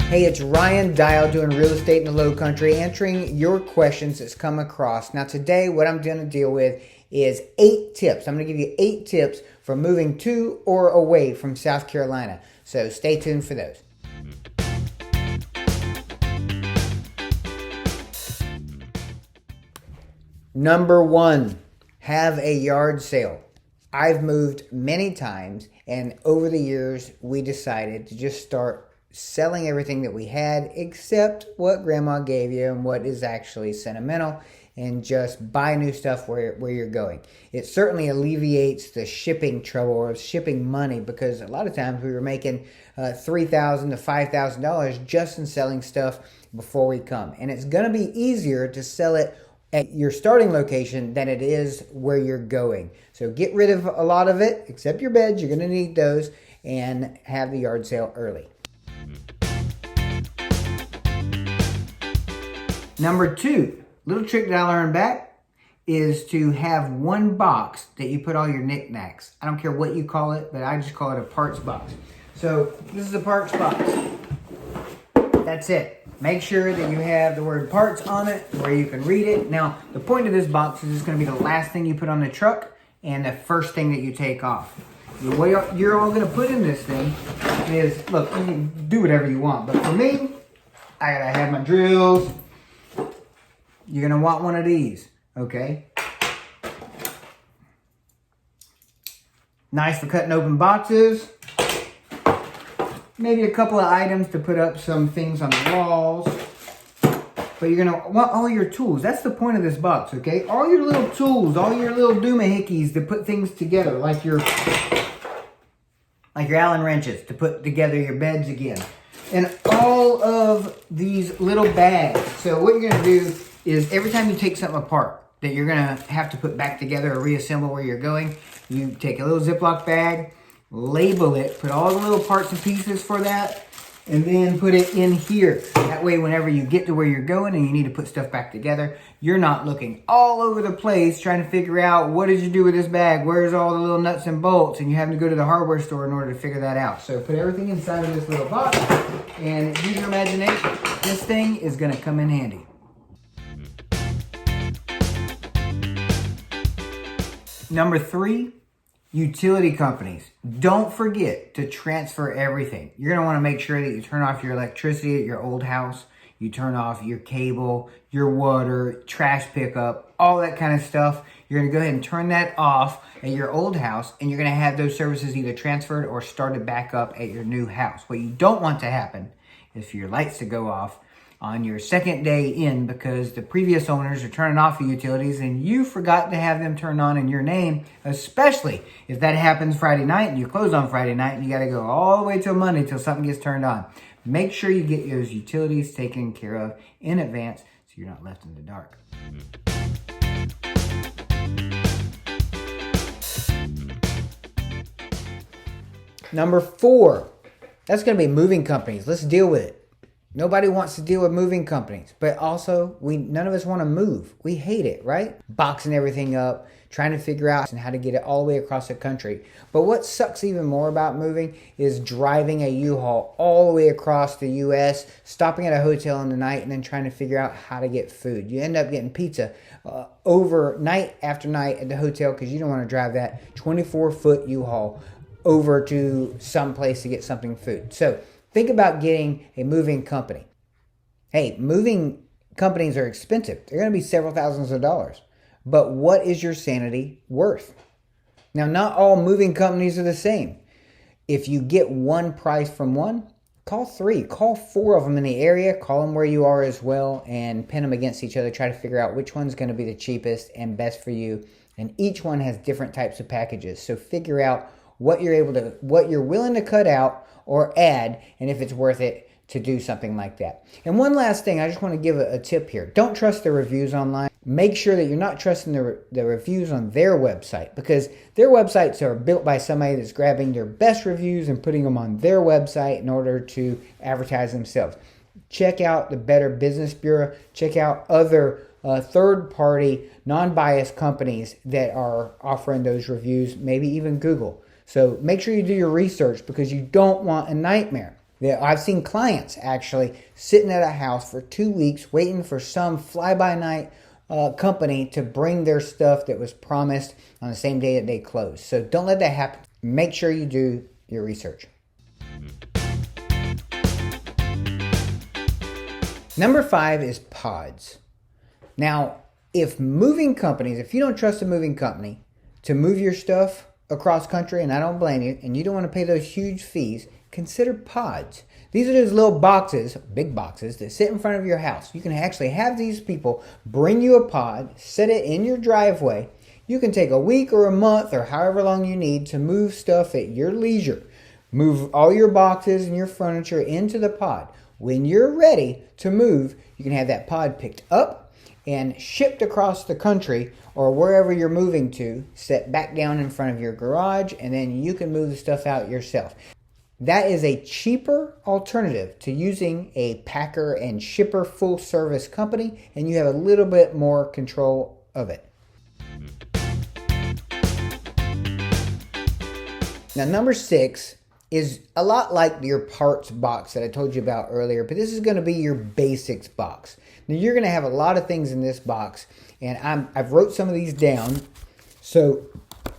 Hey, it's Ryan Dial doing real estate in the low country, answering your questions that's come across. Now today, what I'm going to deal with is 8 tips. I'm going to give you 8 tips for moving to or away from South Carolina. So stay tuned for those. Number 1, have a yard sale. I've moved many times, and over the years, we decided to just start selling everything that we had except what grandma gave you and what is actually sentimental, and just buy new stuff where you're going. It certainly alleviates the shipping trouble or shipping money, because a lot of times we were making $3,000 to $5,000 just in selling stuff before we come. And it's going to be easier to sell it at your starting location than it is where you're going. So get rid of a lot of it, except your beds. You're going to need those, and have the yard sale early. Number 2, little trick that I learned back is to have one box that you put all your knickknacks. I don't care what you call it, but I just call it a parts box. So this is a parts box. That's it. Make sure that you have the word parts on it where you can read it. Now, the point of this box is it's going to be the last thing you put on the truck and the first thing that you take off. The way you're all going to put in this thing is, look, you can do whatever you want, but for me, I got to have my drills. You're going to want one of these, okay? Nice for cutting open boxes. Maybe a couple of items to put up some things on the walls. But you're going to want all your tools. That's the point of this box, okay? All your little tools, all your little doomahickeys to put things together, like your Allen wrenches to put together your beds again. And all of these little bags. So what you're going to do is every time you take something apart that you're going to have to put back together or reassemble where you're going, you take a little Ziploc bag, label it, put all the little parts and pieces for that, and then put it in here. That way, whenever you get to where you're going and you need to put stuff back together, you're not looking all over the place trying to figure out, what did you do with this bag? Where's all the little nuts and bolts? And you have to go to the hardware store in order to figure that out. So put everything inside of this little box and use your imagination. This thing is going to come in handy. Number 3, utility companies. Don't forget to transfer everything. You're going to want to make sure that you turn off your electricity at your old house. You turn off your cable, your water, trash pickup, all that kind of stuff. You're going to go ahead and turn that off at your old house, and you're going to have those services either transferred or started back up at your new house. What you don't want to happen is for your lights to go off on your second day in because the previous owners are turning off the utilities and you forgot to have them turn on in your name, especially if that happens Friday night and you close on Friday night and you got to go all the way till Monday till something gets turned on. Make sure you get those utilities taken care of in advance so you're not left in the dark. Number 4, that's going to be moving companies. Let's deal with it. Nobody wants to deal with moving companies, but also none of us want to move. We hate it, right? Boxing everything up, trying to figure out how to get it all the way across the country. But what sucks even more about moving is driving a U-Haul all the way across the U.S., stopping at a hotel in the night, and then trying to figure out how to get food. You end up getting pizza over night after night at the hotel because you don't want to drive that 24-foot U-Haul over to some place to get something food. So think about getting a moving company. Hey, moving companies are expensive. They're going to be several thousands of dollars. But what is your sanity worth? Now, not all moving companies are the same. If you get one price from one, call 3. Call 4 of them in the area. Call them where you are as well and pin them against each other. Try to figure out which one's going to be the cheapest and best for you. And each one has different types of packages. So figure out what you're willing to cut out or add, and if it's worth it to do something like that. And one last thing, I just want to give a tip here. Don't trust the reviews online. Make sure that you're not trusting the reviews on their website, because their websites are built by somebody that's grabbing their best reviews and putting them on their website in order to advertise themselves. Check out the Better Business Bureau. Check out other third-party, non-biased companies that are offering those reviews, maybe even Google. So make sure you do your research because you don't want a nightmare. I've seen clients actually sitting at a house for 2 weeks waiting for some fly-by-night company to bring their stuff that was promised on the same day that they close. So don't let that happen. Make sure you do your research. Number 5 is pods. Now, if you don't trust a moving company to move your stuff across country, and I don't blame you, and you don't want to pay those huge fees, consider pods. These are those little boxes, big boxes, that sit in front of your house. You can actually have these people bring you a pod, set it in your driveway. You can take a week or a month or however long you need to move stuff at your leisure. Move all your boxes and your furniture into the pod. When you're ready to move, you can have that pod picked up and shipped across the country or wherever you're moving to, set back down in front of your garage, and then you can move the stuff out yourself. That is a cheaper alternative to using a packer and shipper full service company, and you have a little bit more control of it. Now, number 6 is a lot like your parts box that I told you about earlier, but this is going to be your basics box. Now, you're going to have a lot of things in this box, and I've wrote some of these down. So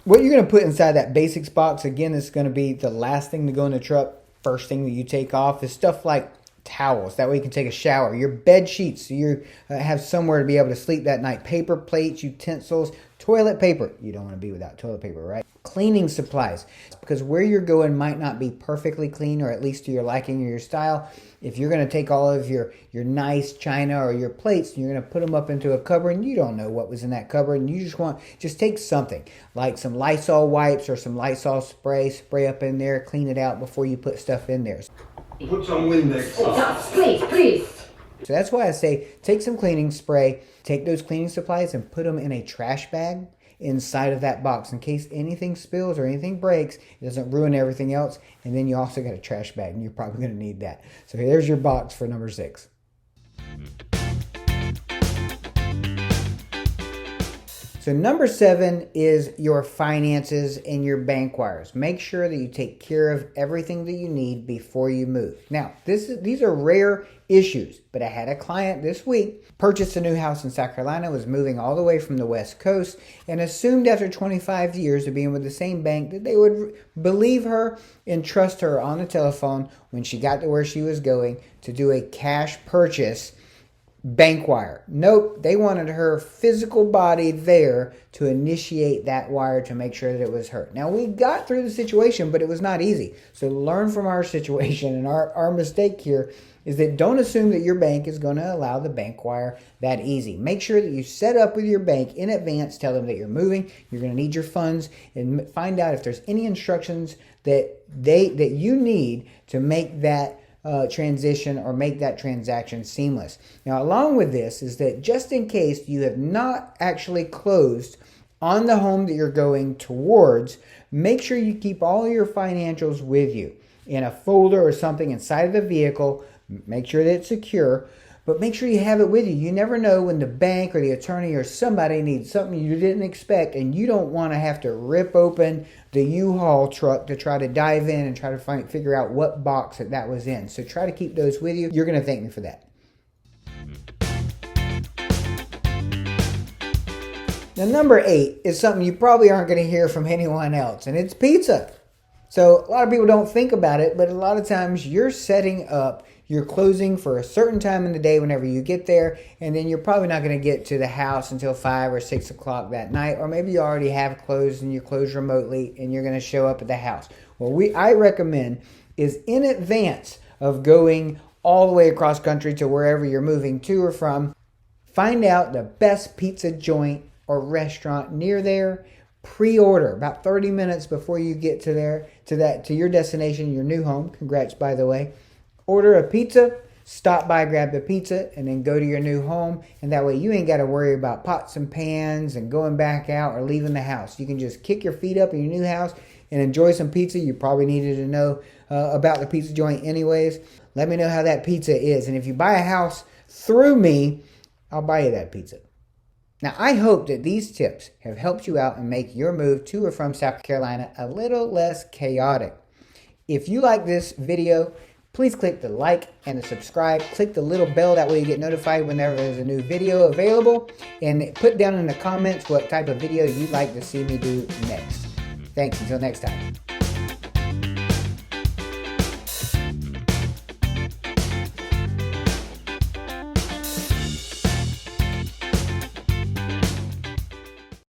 what you're going to put inside that basics box, again, is going to be the last thing to go in the truck. First thing that you take off is stuff like towels. That way you can take a shower. Your bed sheets, so you have somewhere to be able to sleep that night. Paper plates, utensils, toilet paper. You don't want to be without toilet paper, right? Cleaning supplies, because where you're going might not be perfectly clean, or at least to your liking or your style. If you're going to take all of your nice china or your plates and you're going to put them up into a cupboard and you don't know what was in that cupboard, and you just take something like some Lysol wipes or some Lysol spray up in there, clean it out before you put stuff in there. Put some Windex. Please. So that's why I say take some cleaning spray, take those cleaning supplies and put them in a trash bag inside of that box in case anything spills or anything breaks. It doesn't ruin everything else. And then you also got a trash bag, and you're probably going to need that. So there's your box for number 6. So number 7 is your finances and your bank wires. Make sure that you take care of everything that you need before you move. Now, these are rare issues, but I had a client this week purchased a new house in South Carolina, was moving all the way from the West Coast, and assumed after 25 years of being with the same bank that they would believe her and trust her on the telephone when she got to where she was going to do a cash purchase. Bankwire. Nope, they wanted her physical body there to initiate that wire to make sure that it was her. Now, we got through the situation, but it was not easy. So learn from our situation, and our mistake here is that don't assume that your bank is going to allow the bank wire that easy. Make sure that you set up with your bank in advance. Tell them that you're moving, you're going to need your funds, and find out if there's any instructions that you need to make that transition or make that transaction seamless. Now, along with this is that just in case you have not actually closed on the home that you're going towards, make sure you keep all your financials with you in a folder or something inside of the vehicle. Make sure that it's secure, but make sure you have it with you. You never know when the bank or the attorney or somebody needs something you didn't expect, and you don't want to have to rip open the U-Haul truck to try to dive in and try to figure out what box that was in. So try to keep those with you. You're going to thank me for that. Now, number 8 is something you probably aren't going to hear from anyone else, and it's pizza. So a lot of people don't think about it, but a lot of times you're setting up your closing for a certain time in the day whenever you get there, and then you're probably not going to get to the house until 5 or 6 o'clock that night, or maybe you already have closed and you close remotely and you're going to show up at the house. What I recommend is in advance of going all the way across country to wherever you're moving to or from, find out the best pizza joint or restaurant near there. Pre-order about 30 minutes before you get to your destination, your new home. Congrats, by the way. Order a pizza, stop by, grab the pizza, and then go to your new home. And that way you ain't got to worry about pots and pans and going back out or leaving the house. You can just kick your feet up in your new house and enjoy some pizza. You probably needed to know about the pizza joint anyways. Let me know how that pizza is. And if you buy a house through me, I'll buy you that pizza. Now, I hope that these tips have helped you out and make your move to or from South Carolina a little less chaotic. If you like this video, Please click the like and the subscribe. Click the little bell, that way you get notified whenever there's a new video available. And put down in the comments what type of video you'd like to see me do next. Thanks, until next time.